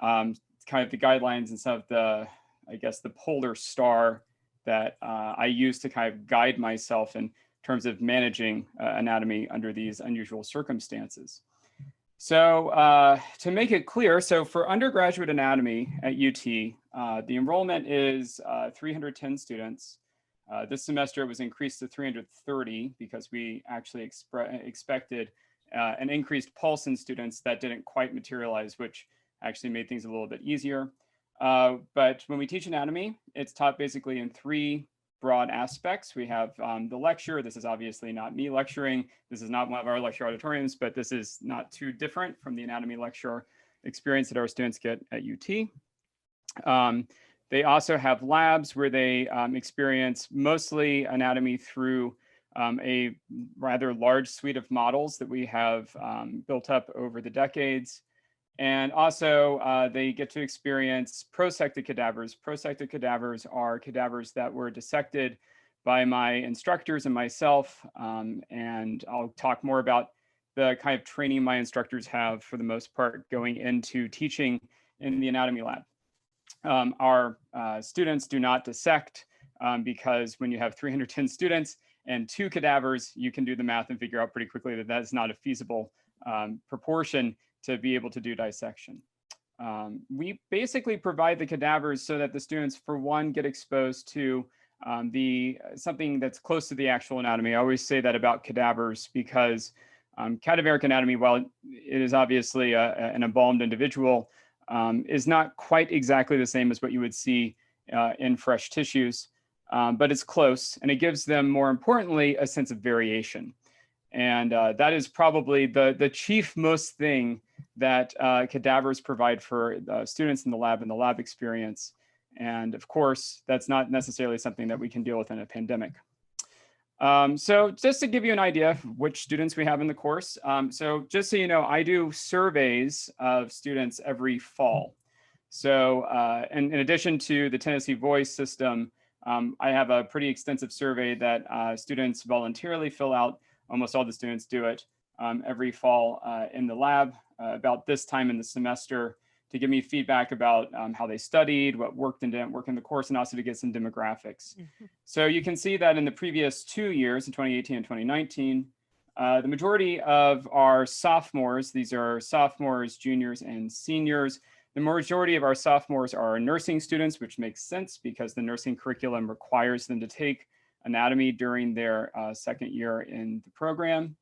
kind of the guidelines and some of the, I guess, the polar star that I use to kind of guide myself in terms of managing anatomy under these unusual circumstances. So to make it clear, so for undergraduate anatomy at UT, the enrollment is 310 students. This semester it was increased to 330 because we actually expected an increased pulse in students that didn't quite materialize, which actually made things a little bit easier. But when we teach anatomy, it's taught basically in three broad aspects. We have the lecture. This is obviously not me lecturing. This is not one of our lecture auditoriums, but this is not too different from the anatomy lecture experience that our students get at UT. They also have labs where they experience mostly anatomy through a rather large suite of models that we have built up over the decades. And also they get to experience prosected cadavers. Prosected cadavers are cadavers that were dissected by my instructors and myself. And I'll talk more about the kind of training my instructors have for the most part going into teaching in the anatomy lab. Our students do not dissect because when you have 310 students and 2 cadavers, you can do the math and figure out pretty quickly that that's not a feasible proportion to be able to do dissection. We basically provide the cadavers so that the students, for one, get exposed to something that's close to the actual anatomy. I always say that about cadavers because cadaveric anatomy, while it is obviously an embalmed individual, is not quite exactly the same as what you would see in fresh tissues, but it's close, and it gives them, more importantly, a sense of variation. And that is probably the chief most thing that cadavers provide for students in the lab and the lab experience. And of course, that's not necessarily something that we can deal with in a pandemic. So just to give you an idea of which students we have in the course. So just so you know, I do surveys of students every fall. So in addition to the Tennessee Voice system, I have a pretty extensive survey that students voluntarily fill out. Almost all the students do it every fall in the lab about this time in the semester to give me feedback about how they studied, what worked and didn't work in the course, and also to get some demographics. So you can see that in the previous 2 years, in 2018 and 2019, the majority of our sophomores, these are sophomores, juniors, and seniors, the majority of our sophomores are nursing students, which makes sense because the nursing curriculum requires them to take anatomy during their second year in the program.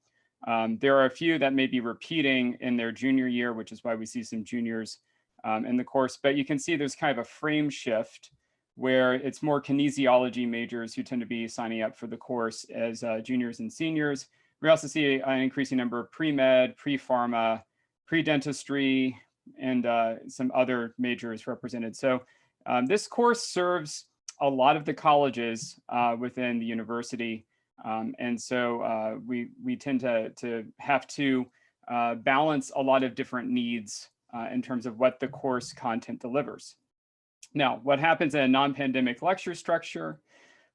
There are a few that may be repeating in their junior year, which is why we see some juniors in the course. But you can see there's kind of a frame shift where it's more kinesiology majors who tend to be signing up for the course as juniors and seniors. We also see an increasing number of pre-med, pre-pharma, pre-dentistry, and some other majors represented. So this course serves a lot of the colleges within the university. And so we tend to have to balance a lot of different needs in terms of what the course content delivers. Now, what happens in a non-pandemic lecture structure?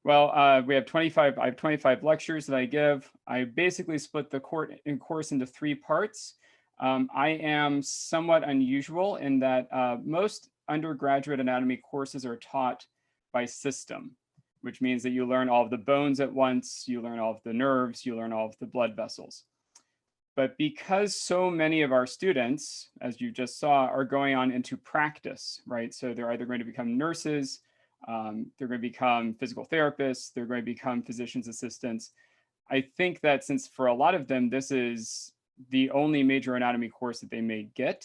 Well, I have 25 lectures that I give. I basically split the course into 3 parts. I am somewhat unusual in that most undergraduate anatomy courses are taught by system, which means that you learn all of the bones at once, you learn all of the nerves, you learn all of the blood vessels. But because so many of our students, as you just saw, are going on into practice, right? So they're either going to become nurses, they're going to become physical therapists, they're going to become physician's assistants. I think that since for a lot of them, this is the only major anatomy course that they may get,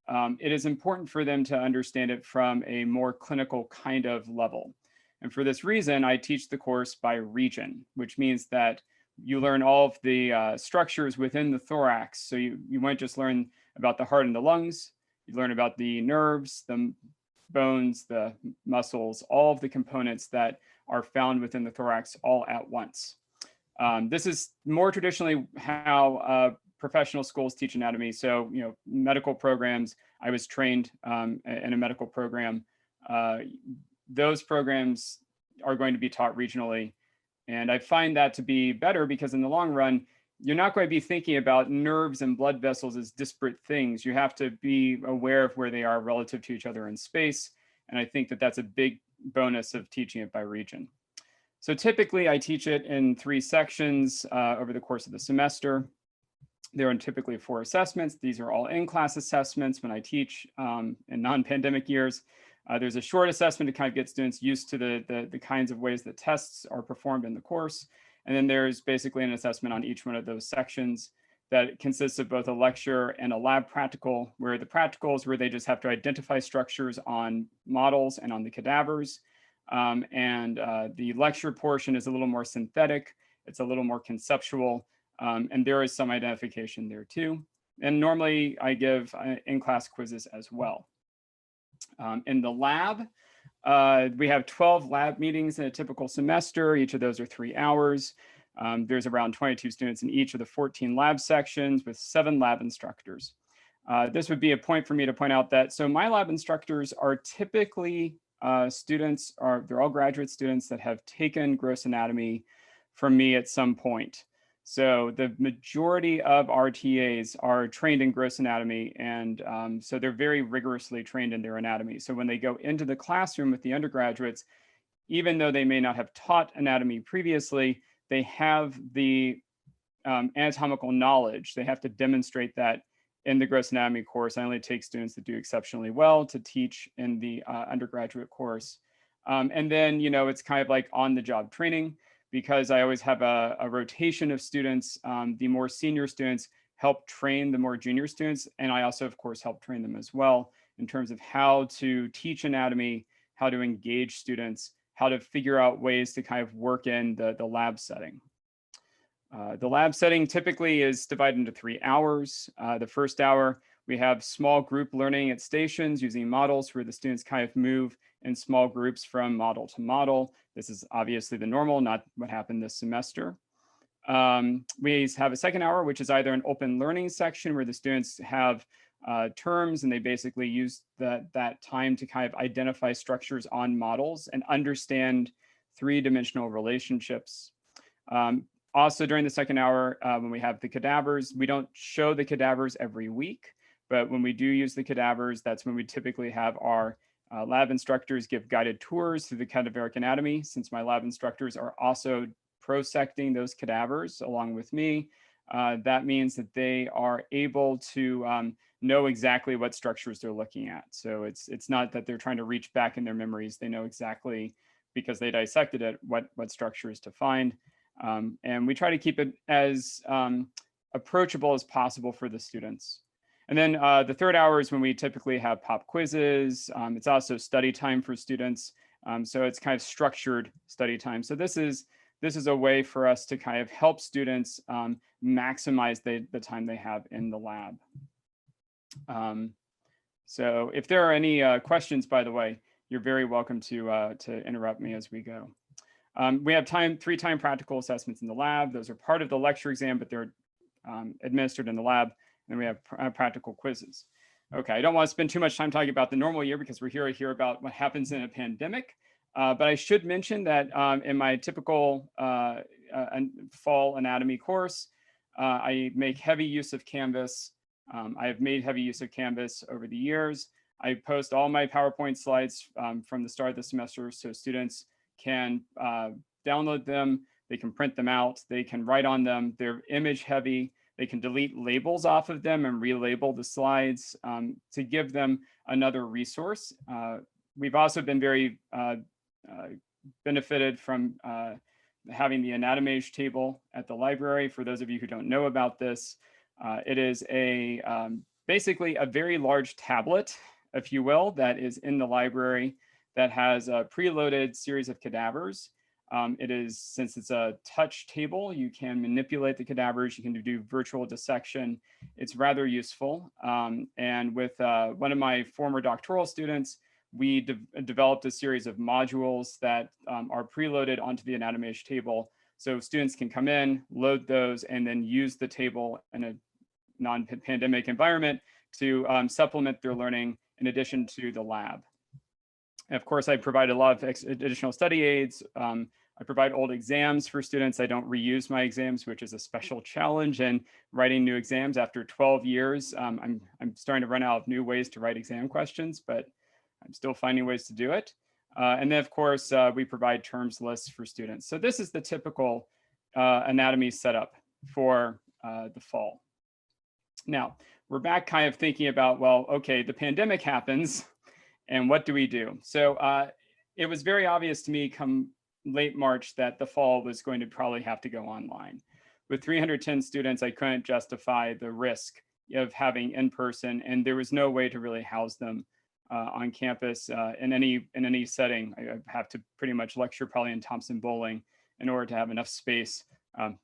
it is important for them to understand it from a more clinical kind of level. And for this reason, I teach the course by region, which means that you learn all of the structures within the thorax. So you might just learn about the heart and the lungs. You learn about the nerves, the bones, the muscles, all of the components that are found within the thorax all at once. This is more traditionally how professional schools teach anatomy. So, medical programs, I was trained in a medical program. Those programs are going to be taught regionally. And I find that to be better because in the long run, you're not going to be thinking about nerves and blood vessels as disparate things. You have to be aware of where they are relative to each other in space. And I think that that's a big bonus of teaching it by region. So typically I teach it in 3 sections over the course of the semester. There are typically 4 assessments. These are all in-class assessments when I teach in non-pandemic years. There's a short assessment to kind of get students used to the kinds of ways that tests are performed in the course. And then there's basically an assessment on each one of those sections that consists of both a lecture and a lab practical, where the practical is where they just have to identify structures on models and on the cadavers. The lecture portion is a little more synthetic. It's a little more conceptual. And there is some identification there too. And normally I give in-class quizzes as well. In the lab, we have 12 lab meetings in a typical semester. Each of those are 3 hours. There's around 22 students in each of the 14 lab sections with 7 lab instructors. This would be a point for me to point out that, so my lab instructors are typically they're all graduate students that have taken gross anatomy from me at some point. So the majority of our TAs are trained in gross anatomy, and so they're very rigorously trained in their anatomy. So when they go into the classroom with the undergraduates, even though they may not have taught anatomy previously, they have the anatomical knowledge. They have to demonstrate that in the gross anatomy course. I only take students that do exceptionally well to teach in the undergraduate course. And then, it's kind of like on-the-job training, because I always have a rotation of students. The more senior students help train the more junior students. And I also, of course, help train them as well in terms of how to teach anatomy, how to engage students, how to figure out ways to kind of work in the lab setting. The lab setting typically is divided into 3 hours. The first hour, we have small group learning at stations using models where the students kind of move in small groups from model to model. This is obviously the normal, not what happened this semester. We have a second hour, which is either an open learning section where the students have terms and they basically use that time to kind of identify structures on models and understand 3-dimensional relationships. Also during the second hour, when we have the cadavers, we don't show the cadavers every week, but when we do use the cadavers, that's when we typically have our lab instructors give guided tours through the cadaveric anatomy. Since my lab instructors are also prosecting those cadavers along with me, that means that they are able to know exactly what structures they're looking at. So it's not that they're trying to reach back in their memories. They know exactly, because they dissected it, what structures to find. And we try to keep it as approachable as possible for the students. And then the third hour is when we typically have pop quizzes. It's also study time for students. So it's kind of structured study time. So this is a way for us to kind of help students maximize the time they have in the lab. So if there are any questions, by the way, you're very welcome to interrupt me as we go. We have 3 time practical assessments in the lab. Those are part of the lecture exam, but they're administered in the lab. And we have practical quizzes. Okay, I don't want to spend too much time talking about the normal year because we're here to hear about what happens in a pandemic. But I should mention that in my typical fall anatomy course, I make heavy use of Canvas. I have made heavy use of Canvas over the years. I post all my PowerPoint slides from the start of the semester so students can download them, they can print them out, they can write on them. They're image heavy. They can delete labels off of them and relabel the slides to give them another resource. We've also been very benefited from having the anatomage table at the library. For those of you who don't know about this, it is basically a very large tablet, if you will, that is in the library that has a preloaded series of cadavers. Since it's a touch table, you can manipulate the cadavers, you can do virtual dissection. It's rather useful. And with one of my former doctoral students, we developed a series of modules that are preloaded onto the anatomage table. So students can come in, load those, and then use the table in a non-pandemic environment to supplement their learning in addition to the lab. And of course, I provide a lot of additional study aids, I provide old exams for students. I don't reuse my exams, which is a special challenge in writing new exams. After 12 years, I'm starting to run out of new ways to write exam questions, but I'm still finding ways to do it. And then, of course, we provide terms lists for students. So this is the typical anatomy setup for the fall. Now, we're back kind of thinking about, well, okay, the pandemic happens, and what do we do? So it was very obvious to me come late March that the fall was going to probably have to go online. With 310 students, I couldn't justify the risk of having in-person, and there was no way to really house them on campus in any setting. I have to pretty much lecture probably in Thompson Bowling in order to have enough space.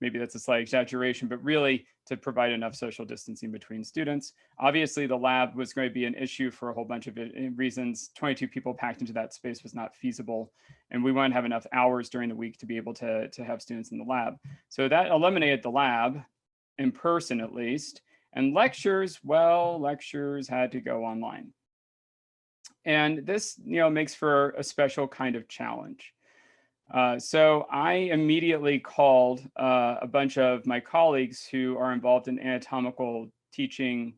Maybe that's a slight exaggeration, but really to provide enough social distancing between students. Obviously, the lab was going to be an issue for a whole bunch of reasons. 22 people packed into that space was not feasible, and we wanted to have enough hours during the week to be able to have students in the lab. So that eliminated the lab, in person at least, and lectures, well, lectures had to go online. And this, makes for a special kind of challenge. So I immediately called a bunch of my colleagues who are involved in anatomical teaching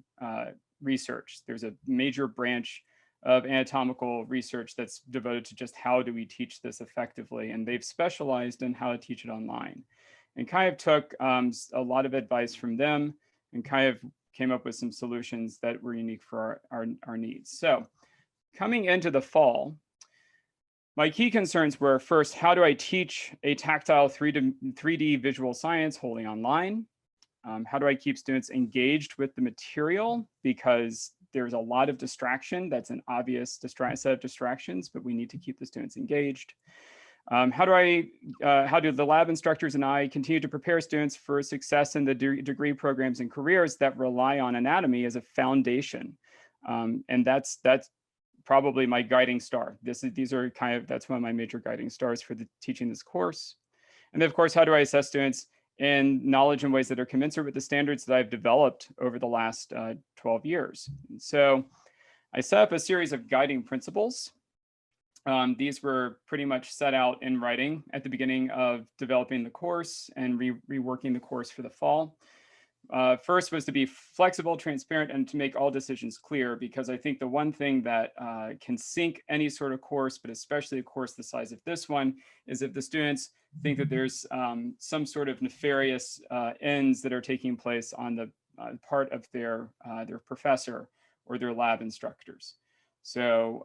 research. There's a major branch of anatomical research that's devoted to just how do we teach this effectively, and they've specialized in how to teach it online. And kind of took a lot of advice from them and kind of came up with some solutions that were unique for our needs. So coming into the fall, my key concerns were, first, how do I teach a tactile 3D visual science wholly online? How do I keep students engaged with the material? Because there's a lot of distraction. That's an obvious set of distractions, but we need to keep the students engaged. How do the lab instructors and I continue to prepare students for success in the degree programs and careers that rely on anatomy as a foundation? And that's probably my guiding star. That's one of my major guiding stars for teaching this course. And then, of course, how do I assess students in knowledge in ways that are commensurate with the standards that I've developed over the last 12 years? And so I set up a series of guiding principles. These were pretty much set out in writing at the beginning of developing the course and reworking the course for the fall. First was to be flexible, transparent, and to make all decisions clear, because I think the one thing that can sink any sort of course, but especially a course the size of this one, is if the students think that there's some sort of nefarious ends that are taking place on the part of their professor or their lab instructors. So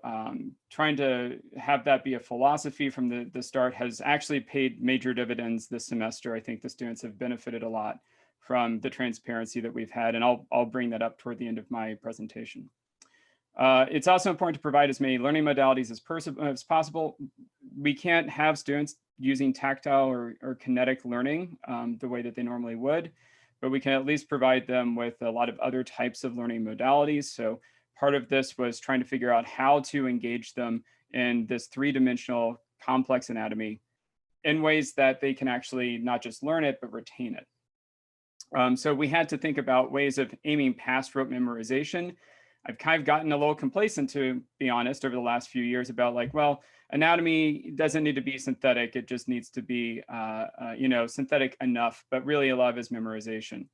trying to have that be a philosophy from the start has actually paid major dividends this semester. I think the students have benefited a lot from the transparency that we've had, and I'll bring that up toward the end of my presentation. It's also important to provide as many learning modalities as possible. We can't have students using tactile or kinetic learning the way that they normally would, but we can at least provide them with a lot of other types of learning modalities. So part of this was trying to figure out how to engage them in this three-dimensional complex anatomy in ways that they can actually not just learn it, but retain it. So we had to think about ways of aiming past rote memorization. I've kind of gotten a little complacent, to be honest, over the last few years about like, well, anatomy doesn't need to be synthetic. It just needs to be, synthetic enough, but really a lot of it is memorization.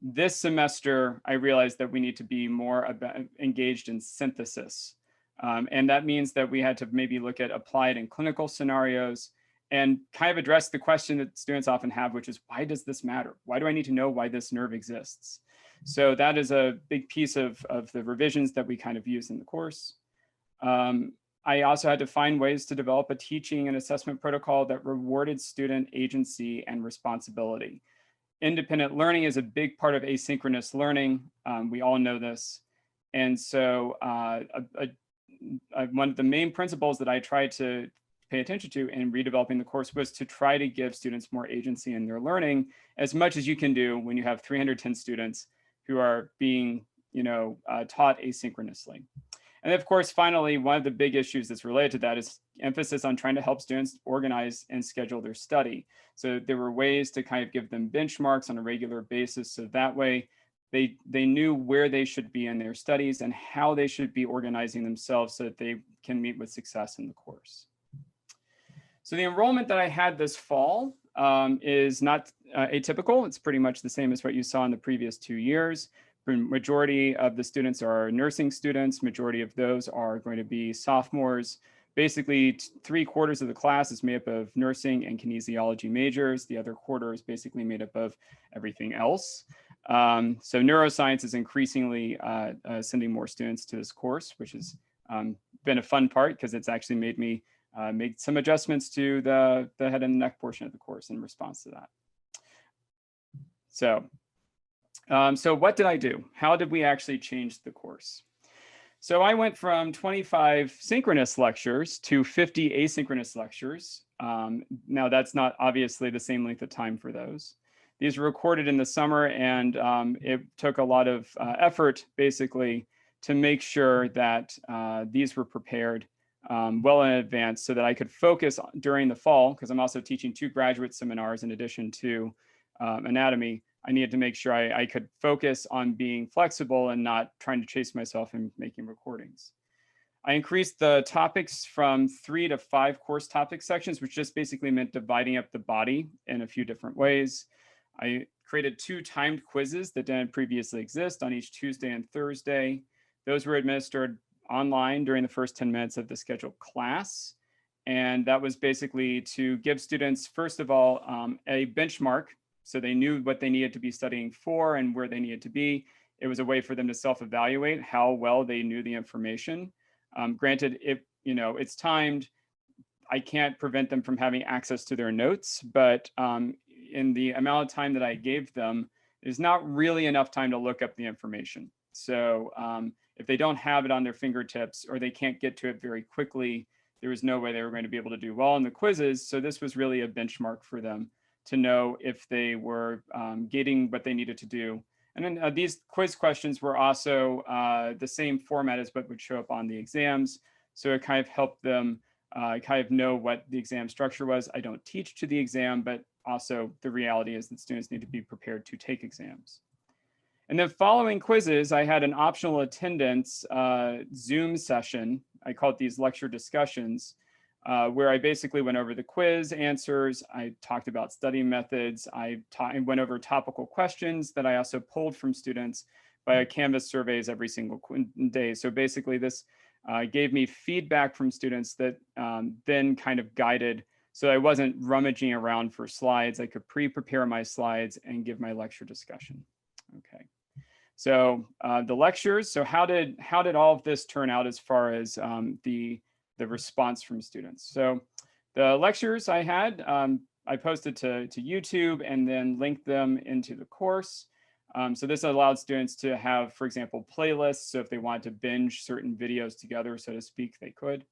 This semester, I realized that we need to be more engaged in synthesis. And that means that we had to maybe look at applied and clinical scenarios and kind of address the question that students often have, which is, why does this matter? Why do I need to know why this nerve exists? So that is a big piece of the revisions that we kind of use in the course. I also had to find ways to develop a teaching and assessment protocol that rewarded student agency and responsibility. Independent learning is a big part of asynchronous learning. We all know this. And so one of the main principles that I tried to pay attention to in redeveloping the course was to try to give students more agency in their learning, as much as you can do when you have 310 students who are being taught asynchronously. And of course, finally, one of the big issues that's related to that is emphasis on trying to help students organize and schedule their study. So there were ways to kind of give them benchmarks on a regular basis, so that way they knew where they should be in their studies and how they should be organizing themselves so that they can meet with success in the course. So the enrollment that I had this fall is not atypical. It's pretty much the same as what you saw in the previous 2 years. The majority of the students are nursing students. Majority of those are going to be sophomores. Basically, 3/4 of the class is made up of nursing and kinesiology majors. The other quarter is basically made up of everything else. So neuroscience is increasingly sending more students to this course, which has been a fun part because it's actually made me make some adjustments to the head and neck portion of the course in response to that. So, so what did I do? How did we actually change the course? So I went from 25 synchronous lectures to 50 asynchronous lectures. Now that's not obviously the same length of time for those. These were recorded in the summer, and it took a lot of effort basically to make sure that these were prepared well in advance so that I could focus during the fall, because I'm also teaching 2 graduate seminars in addition to anatomy. I needed to make sure I could focus on being flexible and not trying to chase myself and making recordings. I increased the topics from 3 to 5 course topic sections, which just basically meant dividing up the body in a few different ways. I created 2 timed quizzes that didn't previously exist on each Tuesday and Thursday. Those were administered online during the first 10 minutes of the scheduled class. And that was basically to give students, first of all, a benchmark so they knew what they needed to be studying for and where they needed to be. It was a way for them to self-evaluate how well they knew the information. Granted, if it's timed, I can't prevent them from having access to their notes, but in the amount of time that I gave them, is not really enough time to look up the information. So if they don't have it on their fingertips or they can't get to it very quickly, there was no way they were going to be able to do well in the quizzes. So this was really a benchmark for them to know if they were getting what they needed to do. And then these quiz questions were also the same format as what would show up on the exams. So it kind of helped them kind of know what the exam structure was. I don't teach to the exam, but also the reality is that students need to be prepared to take exams. And then following quizzes, I had an optional attendance Zoom session. I call it these lecture discussions, where I basically went over the quiz answers. I talked about study methods. I went over topical questions that I also pulled from students via Canvas surveys every single day. So basically this gave me feedback from students that then kind of guided, so I wasn't rummaging around for slides. I could pre-prepare my slides and give my lecture discussion. Okay. So the lectures, so how did all of this turn out as far as the response from students? So the lectures I had, I posted to YouTube and then linked them into the course. So this allowed students to have, for example, playlists. So if they wanted to binge certain videos together, so to speak, they could.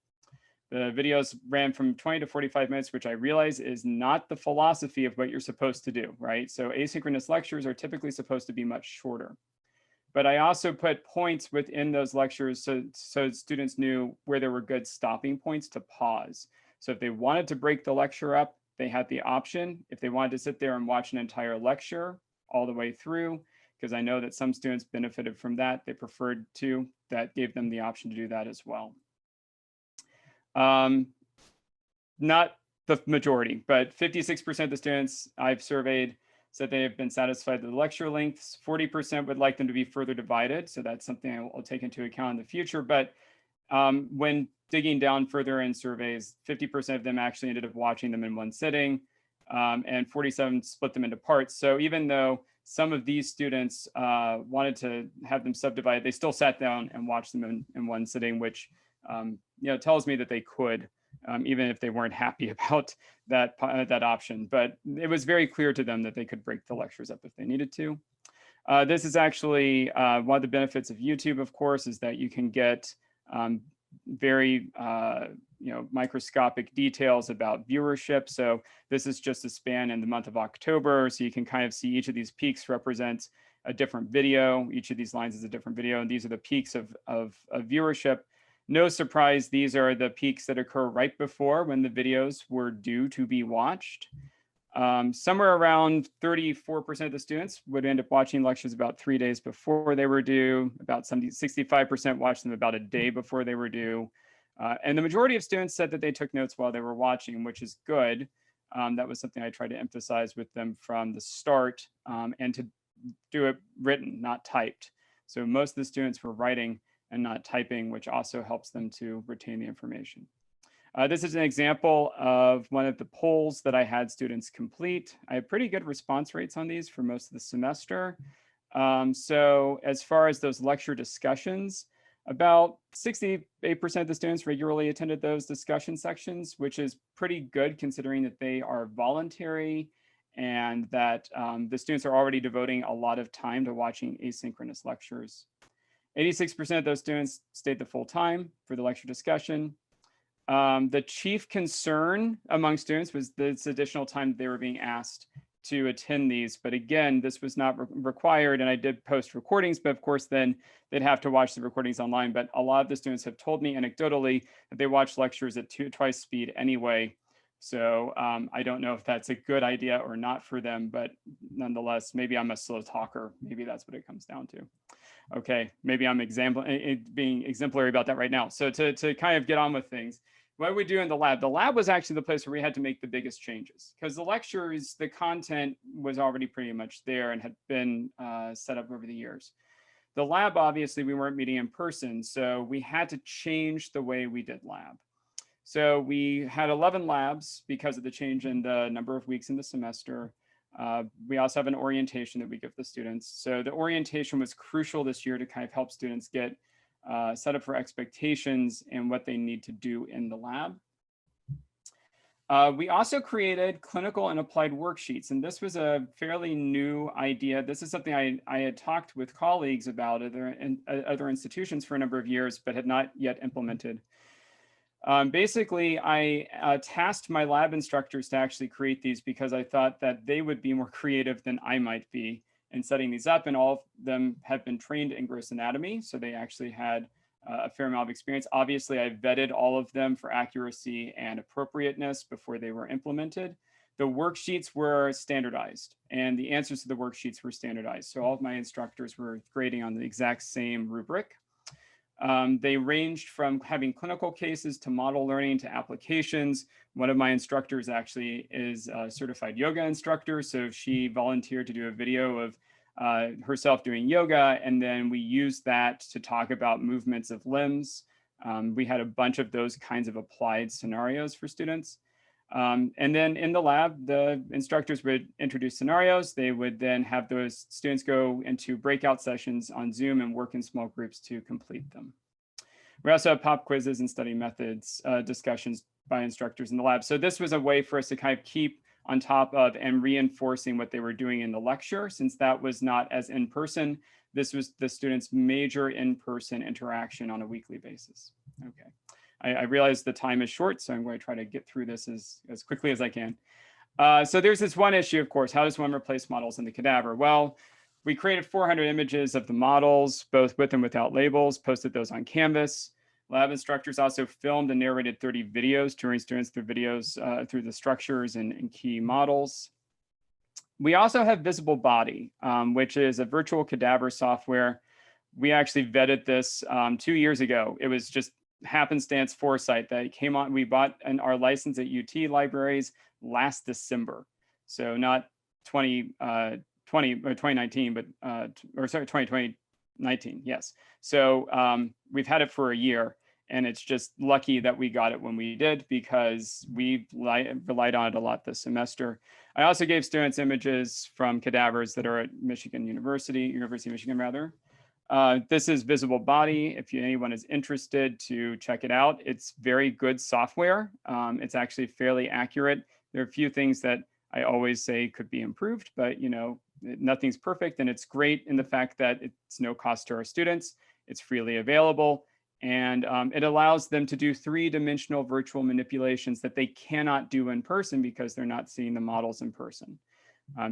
The videos ran from 20 to 45 minutes, which I realize is not the philosophy of what you're supposed to do, right? So asynchronous lectures are typically supposed to be much shorter. But I also put points within those lectures so students knew where there were good stopping points to pause. So if they wanted to break the lecture up, they had the option. If they wanted to sit there and watch an entire lecture all the way through, because I know that some students benefited from that, they preferred to, that gave them the option to do that as well. Not the majority, but 56% of the students I've surveyed said they have been satisfied with the lecture lengths. 40% would like them to be further divided. So that's something I'll take into account in the future. But when digging down further in surveys, 50% of them actually ended up watching them in one sitting, and 47 split them into parts. So even though some of these students wanted to have them subdivided, they still sat down and watched them in one sitting, which tells me that they could, even if they weren't happy about that option. But it was very clear to them that they could break the lectures up if they needed to. This is actually one of the benefits of YouTube, of course, is that you can get very microscopic details about viewership. So this is just a span in the month of October. So you can kind of see each of these peaks represents a different video. Each of these lines is a different video. And these are the peaks of viewership. No surprise, these are the peaks that occur right before when the videos were due to be watched. Somewhere around 34% of the students would end up watching lectures about 3 days before they were due. About 65% watched them about a day before they were due. And the majority of students said that they took notes while they were watching, which is good. That was something I tried to emphasize with them from the start, and to do it written, not typed. So most of the students were writing and not typing, which also helps them to retain the information. This is an example of one of the polls that I had students complete. I have pretty good response rates on these for most of the semester. So as far as those lecture discussions, about 68% of the students regularly attended those discussion sections, which is pretty good considering that they are voluntary and that the students are already devoting a lot of time to watching asynchronous lectures. 86% of those students stayed the full time for the lecture discussion. The chief concern among students was this additional time they were being asked to attend these. But again, this was not required, and I did post recordings, but of course then they'd have to watch the recordings online. But a lot of the students have told me anecdotally that they watch lectures at twice speed anyway. So I don't know if that's a good idea or not for them, but nonetheless, maybe I'm a slow talker. Maybe that's what it comes down to. Okay, maybe I'm being exemplary about that right now. So to kind of get on with things, what we do in the lab was actually the place where we had to make the biggest changes, because the lectures, the content was already pretty much there and had been set up over the years. The lab, obviously, we weren't meeting in person, so we had to change the way we did lab. So we had 11 labs because of the change in the number of weeks in the semester. We also have an orientation that we give the students. So the orientation was crucial this year to kind of help students get set up for expectations and what they need to do in the lab. We also created clinical and applied worksheets, and this was a fairly new idea. This is something I had talked with colleagues about other institutions for a number of years, but had not yet implemented. Basically, I tasked my lab instructors to actually create these because I thought that they would be more creative than I might be in setting these up, and all of them have been trained in gross anatomy, so they actually had a fair amount of experience. Obviously, I vetted all of them for accuracy and appropriateness before they were implemented. The worksheets were standardized, and the answers to the worksheets were standardized. So all of my instructors were grading on the exact same rubric. They ranged from having clinical cases to model learning to applications. One of my instructors actually is a certified yoga instructor, so she volunteered to do a video of herself doing yoga, and then we used that to talk about movements of limbs. We had a bunch of those kinds of applied scenarios for students. And then in the lab, the instructors would introduce scenarios. They would then have those students go into breakout sessions on Zoom and work in small groups to complete them. We also have pop quizzes and study methods discussions by instructors in the lab. So this was a way for us to kind of keep on top of and reinforcing what they were doing in the lecture, since that was not as in person. This was the students' major in-person interaction on a weekly basis. Okay. I realize the time is short, so I'm going to try to get through this as quickly as I can. So there's this one issue, of course. How does one replace models in the cadaver? Well, we created 400 images of the models, both with and without labels, posted those on Canvas. Lab instructors also filmed and narrated 30 videos, touring students through videos through the structures and key models. We also have Visible Body, which is a virtual cadaver software. We actually vetted this 2 years ago. It was just happenstance foresight that came on. We bought our license at UT Libraries last December. So not 2020 or 2019, but or sorry, 2019, yes. So we've had it for a year, and it's just lucky that we got it when we did, because we relied on it a lot this semester. I also gave students images from cadavers that are at University of Michigan rather. This is Visible Body. If anyone is interested to check it out, it's very good software. It's actually fairly accurate. There are a few things that I always say could be improved, but nothing's perfect, and it's great in the fact that it's no cost to our students. It's freely available, and it allows them to do three-dimensional virtual manipulations that they cannot do in person because they're not seeing the models in person.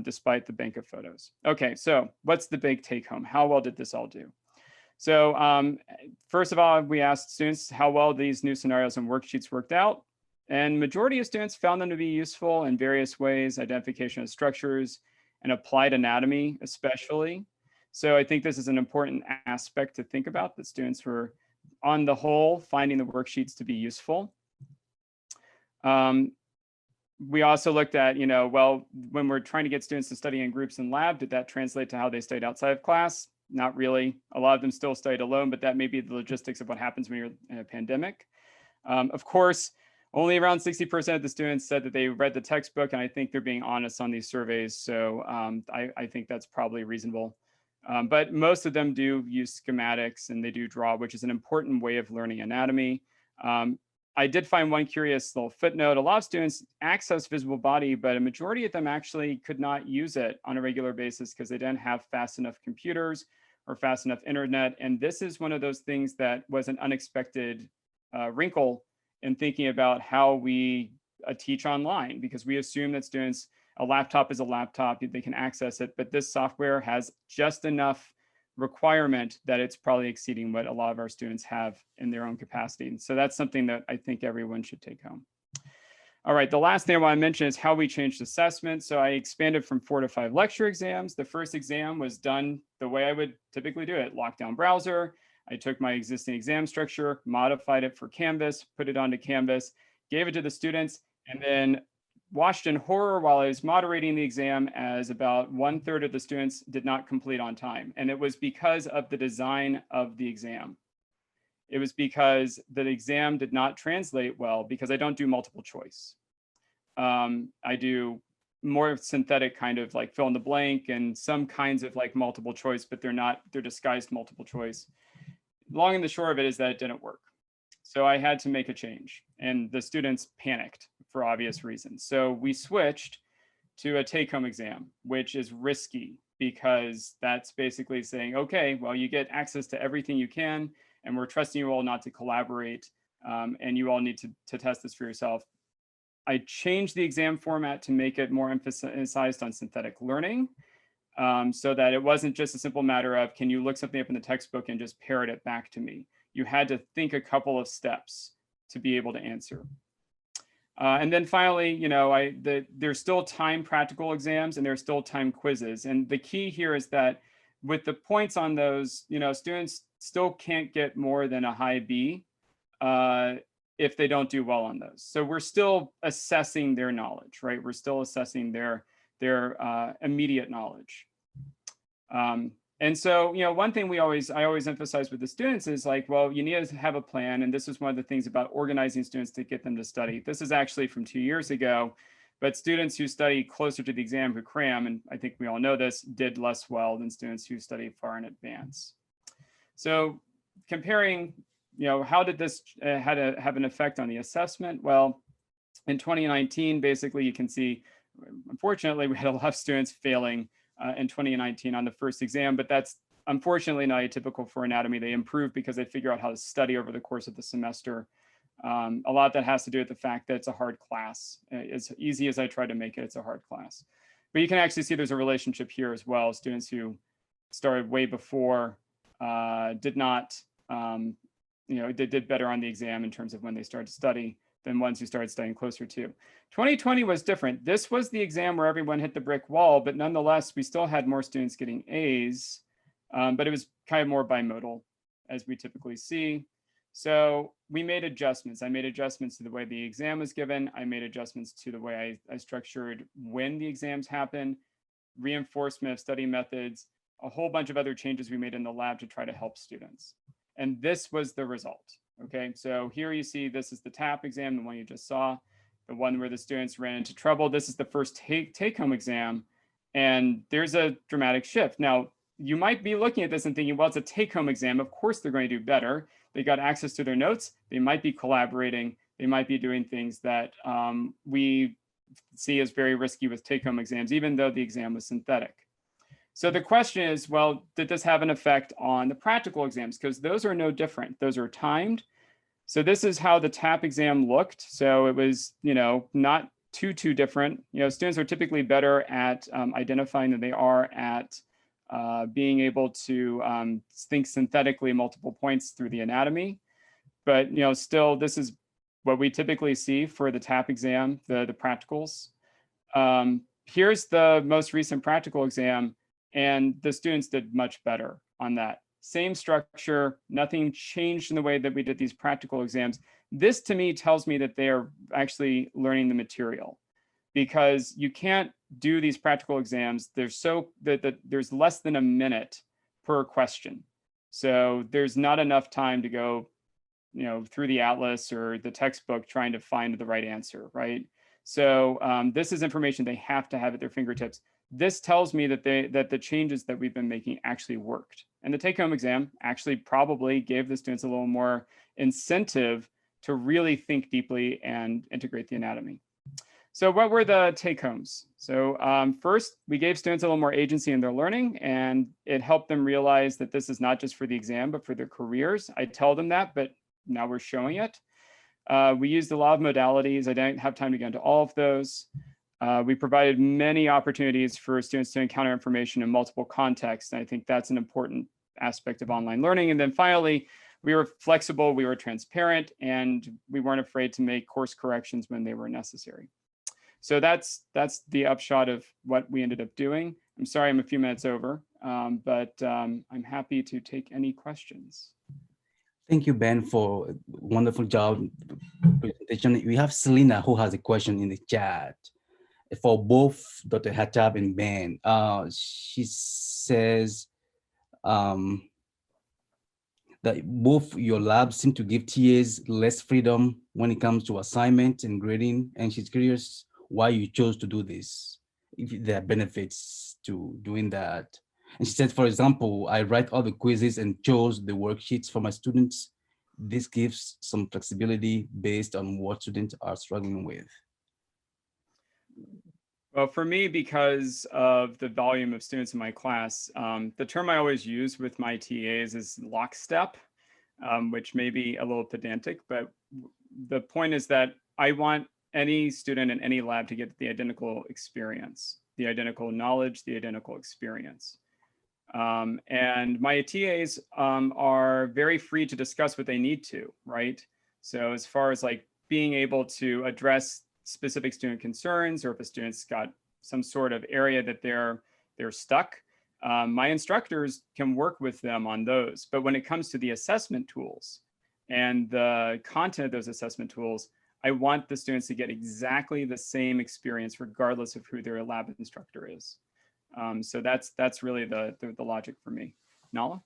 Despite the bank of photos. Okay, so what's the big take home? How well did this all do? So first of all, we asked students how well these new scenarios and worksheets worked out. And majority of students found them to be useful in various ways, identification of structures and applied anatomy especially. So I think this is an important aspect to think about, that students were on the whole, finding the worksheets to be useful. We also looked at, well, when we're trying to get students to study in groups in lab, did that translate to how they studied outside of class? Not really. A lot of them still studied alone, but that may be the logistics of what happens when you're in a pandemic. Of course, only around 60% of the students said that they read the textbook, and I think they're being honest on these surveys. So I think that's probably reasonable. But most of them do use schematics, and they do draw, which is an important way of learning anatomy. I did find one curious little footnote. A lot of students access visible body, but a majority of them actually could not use it on a regular basis because they didn't have fast enough computers or fast enough internet. And this is one of those things that was an unexpected wrinkle in thinking about how we teach online, because we assume that students, a laptop is a laptop, they can access it, but this software has just enough requirement that it's probably exceeding what a lot of our students have in their own capacity. And so that's something that I think everyone should take home. All right, the last thing I want to mention is how we changed assessment. So I expanded from 4 to 5 lecture exams. The first exam was done the way I would typically do it, lockdown browser. I took my existing exam structure, modified it for Canvas, put it onto Canvas, gave it to the students, and then watched in horror while I was moderating the exam as about 1/3 of the students did not complete on time. And it was because of the design of the exam. It was because the exam did not translate well because I don't do multiple choice. I do more synthetic kind of like fill in the blank and some kinds of like multiple choice, but they're disguised multiple choice. Long and the short of it is that it didn't work. So I had to make a change, and the students panicked for obvious reasons. So we switched to a take-home exam, which is risky because that's basically saying, okay, well, you get access to everything you can, and we're trusting you all not to collaborate, and you all need to test this for yourself. I changed the exam format to make it more emphasized on synthetic learning, so that it wasn't just a simple matter of, can you look something up in the textbook and just parrot it back to me? You had to think a couple of steps to be able to answer. And then finally, there's still time practical exams and there's still time quizzes. And the key here is that with the points on those, students still can't get more than a high B if they don't do well on those. So we're still assessing their knowledge, right? We're still assessing their immediate knowledge. And so, one thing I always emphasize with the students is like, well, you need to have a plan. And this is one of the things about organizing students to get them to study. This is actually from 2 years ago, but students who study closer to the exam who cram, and I think we all know this, did less well than students who study far in advance. So comparing, how did this have an effect on the assessment? Well, in 2019, basically you can see, unfortunately, we had a lot of students failing in 2019 on the first exam, but that's unfortunately not atypical for anatomy. They improve because they figure out how to study over the course of the semester. A lot that has to do with the fact that it's a hard class. As easy as I try to make it, it's a hard class. But you can actually see there's a relationship here as well. Students who started way before did not, they did better on the exam in terms of when they started to study than ones who started studying closer to. 2020 was different. This was the exam where everyone hit the brick wall, but nonetheless, we still had more students getting A's, but it was kind of more bimodal, as we typically see. So we made adjustments. I made adjustments to the way the exam was given. I made adjustments to the way I structured when the exams happen, reinforcement of study methods, a whole bunch of other changes we made in the lab to try to help students. And this was the result. Okay, so here you see this is the TAP exam, the one you just saw, the one where the students ran into trouble. This is the first take-home exam, and there's a dramatic shift. Now, you might be looking at this and thinking, well, it's a take-home exam. Of course, they're going to do better. They got access to their notes. They might be collaborating. They might be doing things that we see as very risky with take-home exams, even though the exam was synthetic. So the question is, well, did this have an effect on the practical exams? Because those are no different. Those are timed. So this is how the TAP exam looked. So it was, not too different. Students are typically better at identifying than they are at being able to think synthetically multiple points through the anatomy. But, still, this is what we typically see for the TAP exam, the practicals. Here's the most recent practical exam. And the students did much better on that. same structure, nothing changed in the way that we did these practical exams. This to me tells me that they are actually learning the material, because you can't do these practical exams. There's there's less than a minute per question. So there's not enough time to go, through the atlas or the textbook trying to find the right answer, right? So this is information they have to have at their fingertips. This tells me that the changes that we've been making actually worked. And the take-home exam actually probably gave the students a little more incentive to really think deeply and integrate the anatomy. So what were the take-homes? So first, we gave students a little more agency in their learning, and it helped them realize that this is not just for the exam, but for their careers. I tell them that, but now we're showing it. We used a lot of modalities. I don't have time to get into all of those. We provided many opportunities for students to encounter information in multiple contexts. And I think that's an important aspect of online learning. And then finally, we were flexible, we were transparent, and we weren't afraid to make course corrections when they were necessary. So that's the upshot of what we ended up doing. I'm sorry I'm a few minutes over, but I'm happy to take any questions. Thank you, Ben, for a wonderful job presentation. We have Selena who has a question in the chat for both Dr. Hattab and Ben. She says that both your labs seem to give TAs less freedom when it comes to assignment and grading, and she's curious why you chose to do this, if there are benefits to doing that. And she said, for example, I write all the quizzes and chose the worksheets for my students. This gives some flexibility based on what students are struggling with. Well, for me, because of the volume of students in my class, the term I always use with my TAs is lockstep, which may be a little pedantic, but the point is that I want any student in any lab to get the identical experience, the identical knowledge, the identical experience. And my TAs are very free to discuss what they need to, right? So as far as like being able to address specific student concerns, or if a student's got some sort of area that they're stuck, my instructors can work with them on those. But when it comes to the assessment tools and the content of those assessment tools, I want the students to get exactly the same experience regardless of who their lab instructor is. So that's really the logic for me. Nala?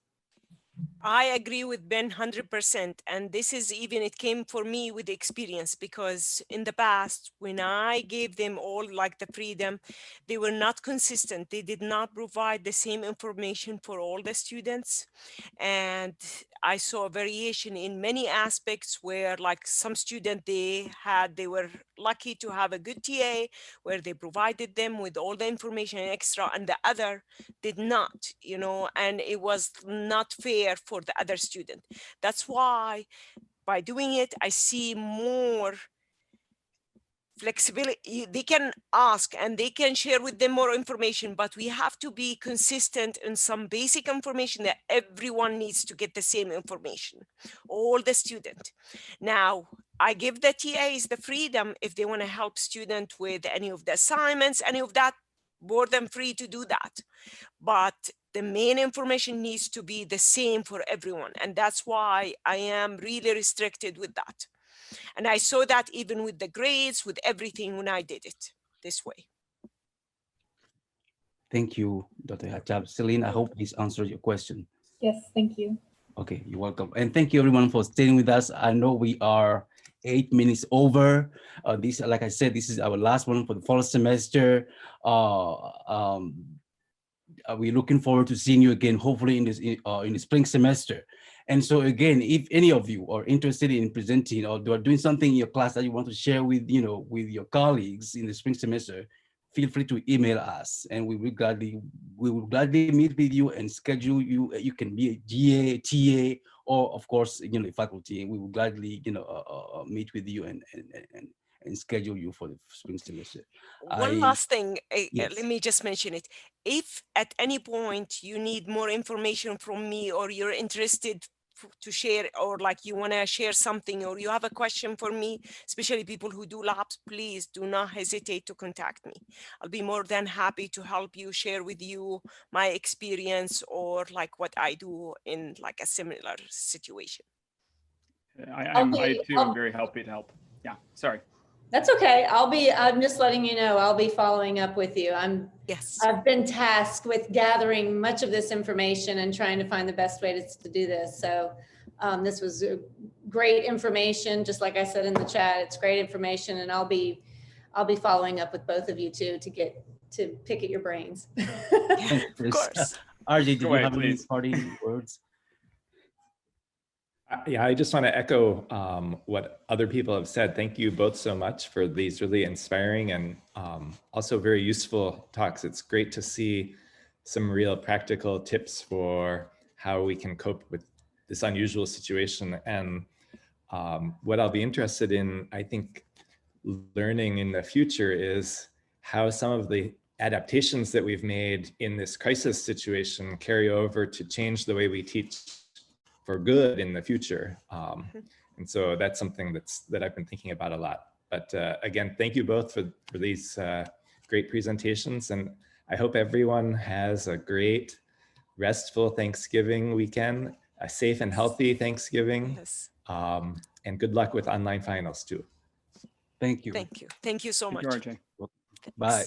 I agree with Ben 100%. And this is even, it came for me with experience, because in the past, when I gave them all like the freedom, they were not consistent. They did not provide the same information for all the students. And I saw a variation in many aspects where like some student they were lucky to have a good TA where they provided them with all the information extra, and the other did not, and it was not fair for the other student. That's why by doing it, I see more flexibility. They can ask and they can share with them more information, but we have to be consistent in some basic information that everyone needs to get the same information, all the student. Now, I give the TAs the freedom if they want to help student with any of the assignments, any of that, more than free to do that. But the main information needs to be the same for everyone. And that's why I am really restricted with that. And I saw that even with the grades, with everything when I did it this way. Thank you, Dr. Hattab. Celine, I hope this answers your question. Yes, thank you. Okay, you're welcome. And thank you everyone for staying with us. I know we are 8 minutes over. This, like I said, this is our last one for the fall semester. We're looking forward to seeing you again, hopefully in the spring semester. And so again, if any of you are interested in presenting or doing something in your class that you want to share with, with your colleagues in the spring semester, feel free to email us, and we will gladly meet with you and schedule you. You can be a GA, TA, or of course, faculty. We will gladly, meet with you and schedule you for the spring semester. One last thing, yes. Let me just mention it. If at any point you need more information from me or you're interested to share, or like you want to share something, or you have a question for me, especially people who do labs, please do not hesitate to contact me. I'll be more than happy to help you, share with you my experience, or like what I do in like a similar situation. I too am very happy to help. Yeah, sorry. That's okay. I'm just letting you know, I'll be following up with you. Yes. I've been tasked with gathering much of this information and trying to find the best way to do this. So this was great information. Just like I said in the chat, it's great information, and I'll be following up with both of you too to pick at your brains. Yeah, of course. RJ, did you have any Please. parting words? Yeah, I just want to echo what other people have said. Thank you both so much for these really inspiring and also very useful talks. It's great to see some real practical tips for how we can cope with this unusual situation. And what I'll be interested in, I think, learning in the future is how some of the adaptations that we've made in this crisis situation carry over to change the way we teach for good in the future. And so that's something that I've been thinking about a lot. But again, thank you both for these great presentations. And I hope everyone has a great, restful Thanksgiving weekend, a safe and healthy Thanksgiving. Yes. And good luck with online finals too. Thank you. Thank you. Thank you so much. Thank you, RJ. Bye.